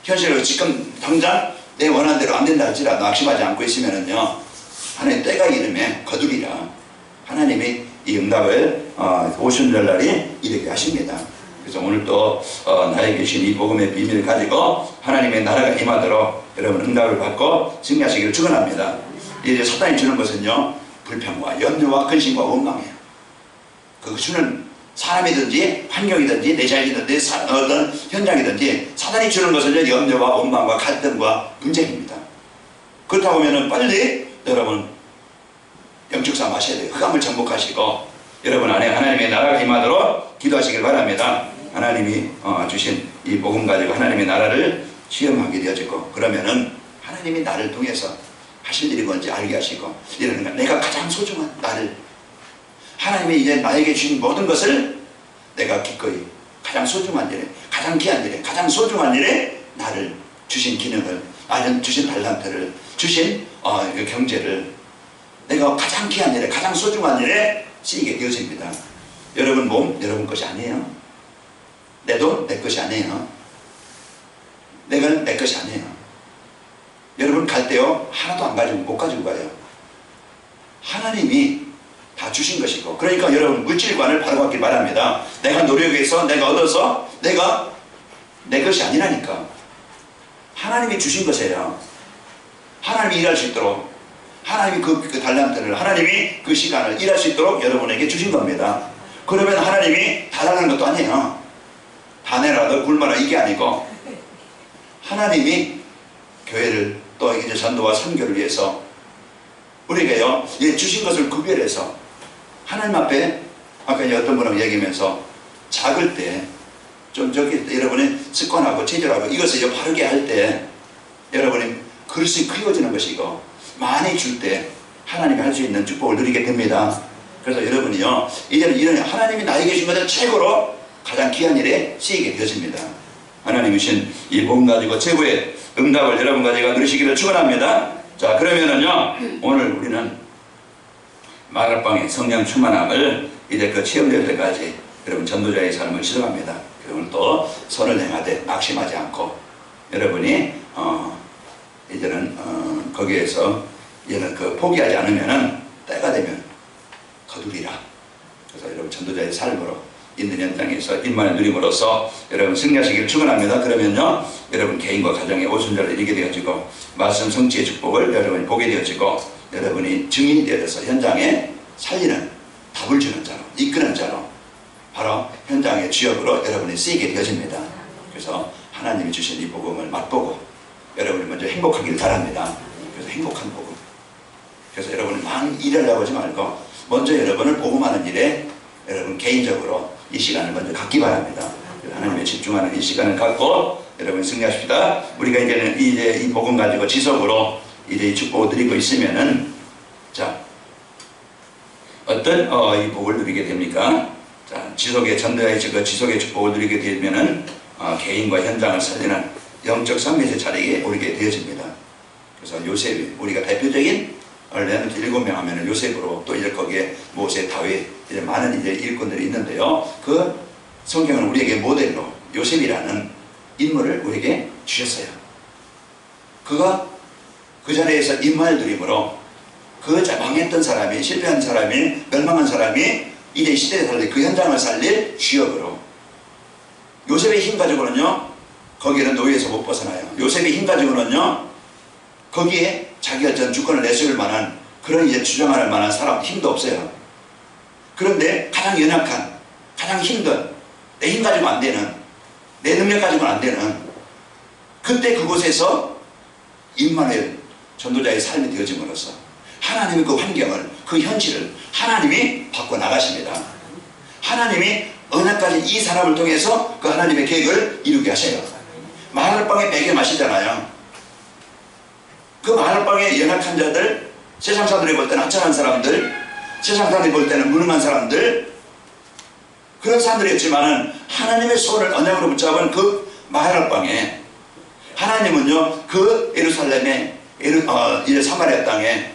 현실로 지금 당장 내 원하는 대로 안 된다 할지라도 낙심하지 않고 있으면은요 하나님 때가 이름에 거두리라. 하나님이 이 응답을 오순절날이 이르게 하십니다. 그래서 오늘 또 나에게 주신 이 복음의 비밀을 가지고 하나님의 나라가 임하도록 여러분 응답을 받고 승리하시기를 축원합니다. 이제 사단이 주는 것은요, 불평과 염려와 근심과 원망이에요. 그 주는 사람이든지 환경이든지 내 자신이든지 어떤 현장이든지 사단이 주는 것은요, 염려와 원망과 갈등과 분쟁입니다. 그렇다 보면은 빨리 여러분 영적 싸움 하셔야 돼요. 흑암을 정복하시고 여러분 안에 하나님의 나라가 임하도록 기도하시길 바랍니다. 하나님이 주신 이 복음 가지고 하나님의 나라를 시험하게 되어지고, 그러면은 하나님이 나를 통해서 하실 일이 뭔지 알게 하시고, 이러는 거 내가 가장 소중한 나를, 하나님이 이제 나에게 주신 모든 것을 내가 기꺼이 가장 소중한 일에, 가장 귀한 일에, 가장 소중한 일에 나를 주신 기능을, 나는 주신 달란트를, 주신 경제를 내가 가장 귀한 일에, 가장 소중한 일에 쓰이게 되어집니다. 여러분 몸 여러분 것이 아니에요. 내 돈 내 것이 아니에요. 내가 내 것이 아니에요. 여러분 갈 때요, 하나도 안 가지고 못 가지고 가요. 하나님이 다 주신 것이고, 그러니까 여러분 물질관을 바로 갖길 바랍니다. 내가 노력해서 내가 얻어서 내가 내 것이 아니라니까. 하나님이 주신 것이에요. 하나님이 일할 수 있도록, 하나님이 그 달란트를, 하나님이 그 시간을 일할 수 있도록 여러분에게 주신 겁니다. 그러면 하나님이 다 달라는 것도 아니에요. 다 내라 너 굶어라 이게 아니고, 하나님이 교회를 또 이제 전도와 선교를 위해서 우리가요, 주신 것을 구별해서 하나님 앞에, 아까 어떤 분하고 얘기하면서 작을 때 좀 저기 여러분의 습관하고 체질하고 이것을 바르게 할 때 여러분이 그릇이 크워지는 것이고, 많이 줄 때 하나님이 할 수 있는 축복을 누리게 됩니다. 그래서 여러분이요, 이제는 이런 하나님이 나에게 주신 것을 최고로 가장 귀한 일에 쓰이게 되어집니다. 하나님이 주신 이 복음 가지고 최고의 응답을 여러분 가지고 누리시기를 축원합니다. 자, 그러면은요, 오늘 우리는 마가방의 성령 충만함을 이제 그 체험될 때까지 여러분 전도자의 삶을 시작합니다. 오늘 또 선을 행하되 낙심하지 않고 여러분이 이제는 거기에서 이제는 그 포기하지 않으면은 때가 되면 거두리라. 그래서 여러분 전도자의 삶으로 있는 현장에서 일만을 누림으로써 여러분 승리하시기를 축원합니다. 그러면요, 여러분 개인과 가정의 오순절을 이루게 되어지고 말씀 성취의 축복을 여러분이 보게 되어지고 여러분이 증인이 되어서 현장에 살리는, 답을 주는 자로, 이끄는 자로 바로 현장의 주역으로 여러분이 쓰이게 되어집니다. 그래서 하나님이 주신 이 복음을 맛보고 여러분이 먼저 행복하기를 바랍니다. 그래서 행복한 복음. 그래서 여러분이 많이 일하려고 하지 말고 먼저 여러분을 복음하는 일에 여러분 개인적으로 이 시간을 먼저 갖기 바랍니다. 하나님에 집중하는 이 시간을 갖고 여러분 승리하십시다. 우리가 이제는 이제 이 복음 가지고 지속으로 이제 이 축복을 드리고 있으면은, 자, 어떤 이 복을 누리게 됩니까? 자, 지속의 전도의 지속의 축복을 누리게 되면은 개인과 현장을 살리는 영적 선미의 자리에 오르게 되어집니다. 그래서 요셉이 우리가 대표적인 원래는 7명 하면은 요셉으로, 또 이제 거기에 모세, 다윗, 이제 많은 이제 일꾼들이 있는데요. 그 성경은 우리에게 모델로 요셉이라는 인물을 우리에게 주셨어요. 그가 그 자리에서 임마를 누림으로 그 망했던 사람이, 실패한 사람이, 멸망한 사람이 이제 시대에 살릴, 그 현장을 살릴 주역으로, 요셉의 힘 가지고는요 거기에는 노예에서 못 벗어나요. 요셉의 힘 가지고는요 거기에 자기가 전 주권을 내세울 만한 그런 이제 주장할 만한 사람 힘도 없어요. 그런데 가장 연약한, 가장 힘든, 내 힘 가지고 안 되는, 내 능력 가지고는 안 되는, 그때 그곳에서 임마누엘 전도자의 삶이 되어짐으로써 하나님의 그 환경을, 그 현실을 하나님이 바꿔나가십니다. 하나님이 언약까지 이 사람을 통해서 그 하나님의 계획을 이루게 하셔요. 마을방에 베개 마시잖아요. 그 마을방에 연약한 자들, 세상 사람들이 볼 때는 하찮은 사람들, 세상 사람들이 볼 때는 무능한 사람들, 그런 사람들이었지만은 하나님의 소원을 언약으로 붙잡은 그 마을방에 하나님은요 그 예루살렘의 이제 사마리아 땅에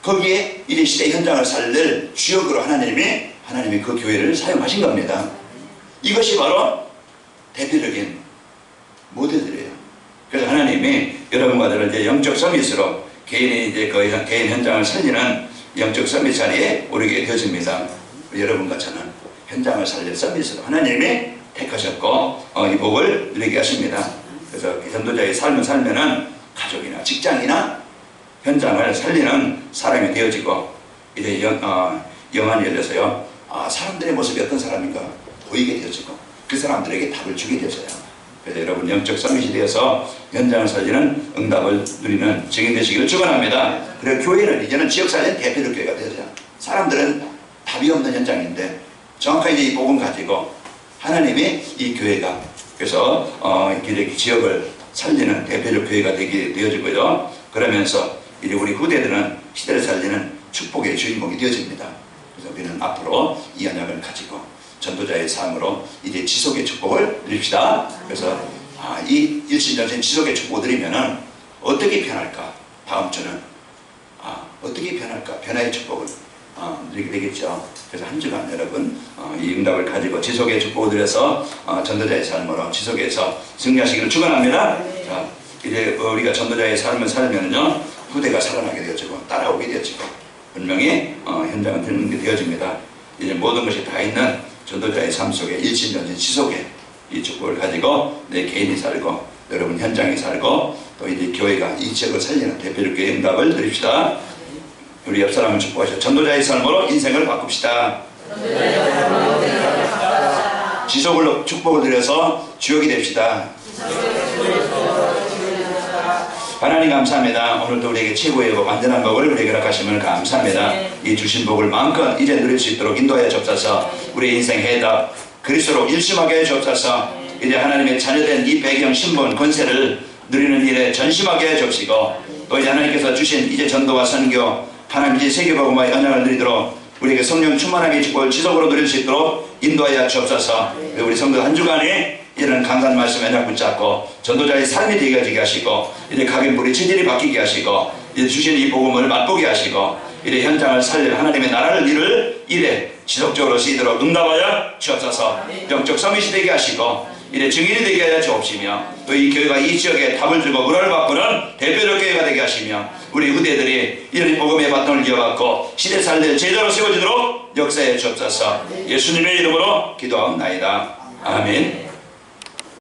거기에 이제 시대 현장을 살릴 주역으로 하나님이 그 교회를 사용하신 겁니다. 이것이 바로 대표적인 모델들이에요. 그래서 하나님이 여러분과 저를 이제 영적 서밋으로 개인이 이제 그 개인 현장을 살리는 영적 서밋 자리에 오르게 되어집니다. 여러분과 저는 현장을 살릴 서밋으로 하나님이 택하셨고 이 복을 누리게 하십니다. 그래서 전도자의 삶을 살면은 가족이나 직장이나 현장을 살리는 사람이 되어지고 이제 영안이 열려서요. 사람들의 모습이 어떤 사람인가 보이게 되어지고 그 사람들에게 답을 주게 되어져요. 그래서 여러분 영적 서밋이 되어서 현장을 살리는 응답을 누리는 증인 되시기를 축원합니다. 그리고 교회는 이제는 지역사회는 대표적 교회가 되어져요. 사람들은 답이 없는 현장인데 정확하게 이 복음 가지고 하나님이 이 교회가 그래서 이렇게 지역을 살리는 대표적 교회가 되게 되어지고요. 그러면서 이제 우리 후대들은 시대를 살리는 축복의 주인공이 되어집니다. 그래서 우리는 앞으로 이 언약을 가지고 전도자의 삶으로 이제 지속의 축복을 누립시다. 그래서 이 일신전생 지속의 축복을 누리면은 어떻게 변할까? 다음 주는 어떻게 변할까? 변화의 축복을 누리게 되겠죠. 그래서 한 주간 여러분 이 응답을 가지고 지속의 축복을 누려서 전도자의 삶으로 지속해서 승리하시기를 축원합니다. 자, 이제 우리가 전도자의 삶을 살면은요 후대가 살아나게 되어지고 따라오게 되어지고 분명히 현장은 되는 되어집니다. 이제 모든 것이 다 있는 전도자의 삶 속에 일신전생 지속의 이 축복을 가지고 내 개인이 살고 여러분 현장이 살고 또 이제 교회가 이 지역을 살리는 대표적 교회 응답을 누립시다. 우리 옆 사람을 축복하셔. 전도자의 삶으로 인생을 바꿉시다. 지속을 축복을 드려서 주역이 됩시다. 하나님 감사합니다. 오늘도 우리에게 최고의 복, 완전한 복을 우리에게 허락하심을 감사합니다. 이 주신 복을 마음껏 이제 누릴 수 있도록 인도하여 주옵소서. 우리의 인생 해답 그리스도로 일심하게 해 주옵소서. 이제 하나님의 자녀된 이 배경 신분 권세를 누리는 일에 전심하게 해 주옵시고 또 이제 하나님께서 주신 이제 전도와 선교 하나님 이제 세계복음화의 언약을 누리도록 우리에게 성령 충만함의 축복을 지속으로 누릴 수 있도록 인도하여 주옵소서. 우리 성도 한 주간에 이런 강단 말씀에 언약 붙잡고 전도자의 삶이 되어지게 하시고 이제 각인 우리 체질이 바뀌게 하시고 이제 주신 이 복음을 맛보게 하시고 이제 현장을 살릴 하나님의 나라를 이룰 일에 지속적으로 쓰이도록 응답하여 주옵소서. 영적 서밋이 되게 하시고 이제 증인이 되게 하여 주옵시며 또 이 교회가 이 지역에 답을 주고 은혜를 바꾸는 대표적 교회가 되게 하시며 우리 후대들이 이런 복음의 바통을 이어받고 시대 살릴 제자로 세워지도록 역사해 주옵소서. 예수님의 이름으로 기도하옵나이다. 아멘.